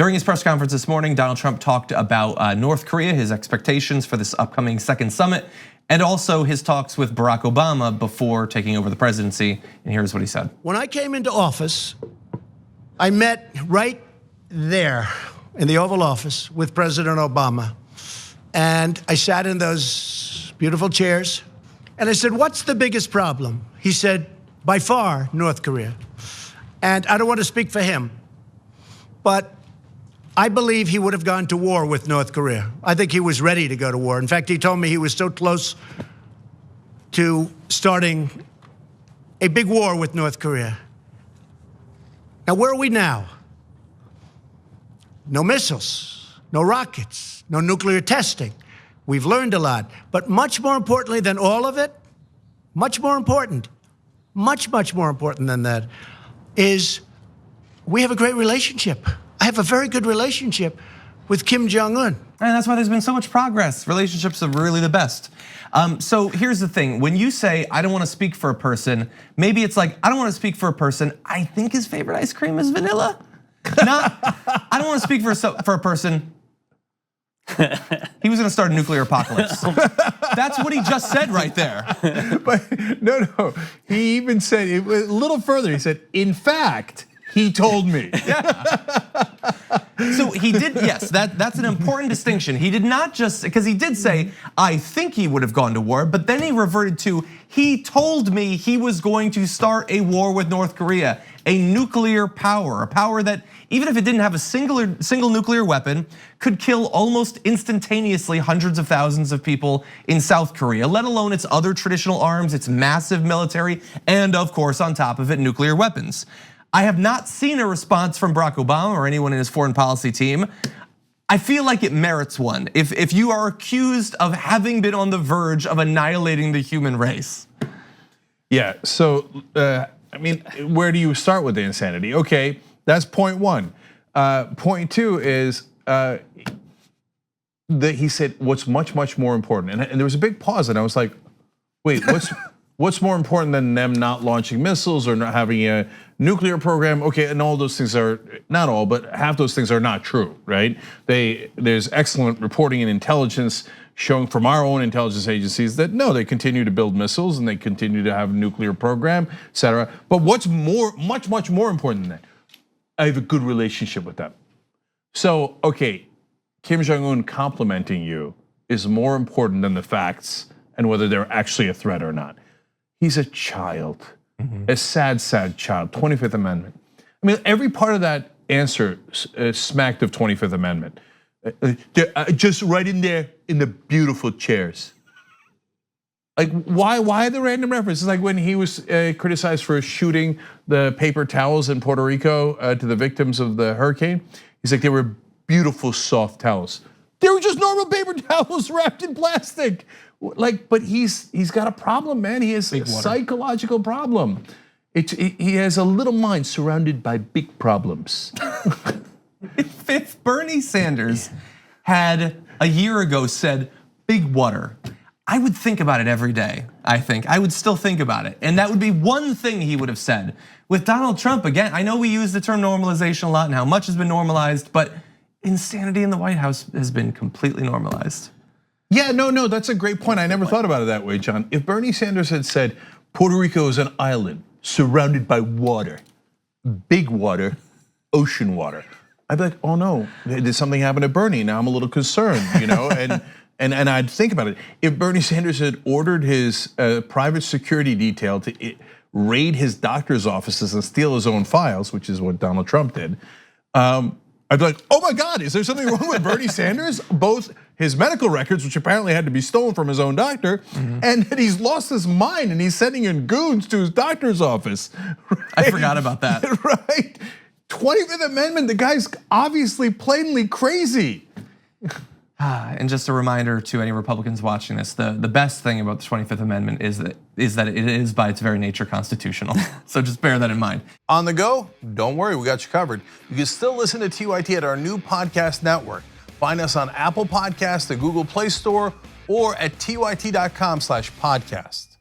During his press conference this morning, Donald Trump talked about North Korea, his expectations for this upcoming second summit, and also his talks with Barack Obama before taking over the presidency. And here's what he said. When I came into office, I met right there in the Oval Office with President Obama. And I sat in those beautiful chairs. And I said, what's the biggest problem? He said, by far, North Korea. And I don't want to speak for him, but I believe he would have gone to war with North Korea. I think he was ready to go to war. In fact, he told me he was so close to starting a big war with North Korea. Now, where are we now? No missiles, no rockets, no nuclear testing. We've learned a lot. But much more importantly than all of it, much more important than that, is we have a great relationship. I have a very good relationship with Kim Jong-un. And that's why there's been so much progress. Relationships are really the best. So here's the thing, when you say, I don't want to speak for a person, maybe it's like, I don't want to speak for a person, I think his favorite ice cream is vanilla. Not, I don't want to speak for a person. He was gonna start a nuclear apocalypse. That's what he just said right there. But no, he even said it a little further. He said, in fact, he told me. Yeah. So he did, yes, that's an important distinction. He did not just, because he did say, I think he would have gone to war, but then he reverted to, he told me he was going to start a war with North Korea, a nuclear power, a power that, even if it didn't have a single nuclear weapon, could kill almost instantaneously hundreds of thousands of people in South Korea, let alone its other traditional arms, its massive military, and of course, on top of it, nuclear weapons. I have not seen a response from Barack Obama or anyone in his foreign policy team. I feel like it merits one. If you are accused of having been on the verge of annihilating the human race. Yeah, so, I mean, where do you start with the insanity? Okay, that's point one. Point two is that he said what's much more important, and there was a big pause, and I was like, wait, what's more important than them not launching missiles or not having a nuclear program? Okay, and all those things are, not all, but half those things are not true, right? There's excellent reporting and intelligence showing from our own intelligence agencies that no, they continue to build missiles and they continue to have a nuclear program, et cetera. But what's much more important than that? I have a good relationship with them. So, okay, Kim Jong-un complimenting you is more important than the facts and whether they're actually a threat or not. He's a child, a sad child, 25th Amendment. I mean, every part of that answer smacked of 25th Amendment. Just right in there in the beautiful chairs. Like, why the random reference? It's like when he was criticized for shooting the paper towels in Puerto Rico to the victims of the hurricane. He's like, they were beautiful soft towels. They were just normal paper towels wrapped in plastic. Like, but he's got a problem, man. He has a psychological problem. He has a little mind surrounded by big problems. If Bernie Sanders had a year ago said big water, I would think about it every day. I think I would still think about it, and that would be one thing he would have said. With Donald Trump, again, I know we use the term normalization a lot and how much has been normalized, but insanity in the White House has been completely normalized. Yeah, no, that's a great point. I never thought about it that way, John. If Bernie Sanders had said Puerto Rico is an island surrounded by water, big water, ocean water, I'd be like, oh no, did something happen to Bernie? Now I'm a little concerned, and I'd think about it. If Bernie Sanders had ordered his private security detail to raid his doctor's offices and steal his own files, which is what Donald Trump did, I'd be like, oh my God, is there something wrong with Bernie Sanders? Both his medical records, which apparently had to be stolen from his own doctor, and that he's lost his mind and he's sending in goons to his doctor's office. Right? I forgot about that. Right? 25th Amendment, the guy's obviously plainly crazy. And just a reminder to any Republicans watching this, the best thing about the 25th Amendment is that it is by its very nature constitutional. So just bear that in mind. On the go? Don't worry, we got you covered. You can still listen to TYT at our new podcast network. Find us on Apple Podcasts, the Google Play Store, or at tyt.com/podcast.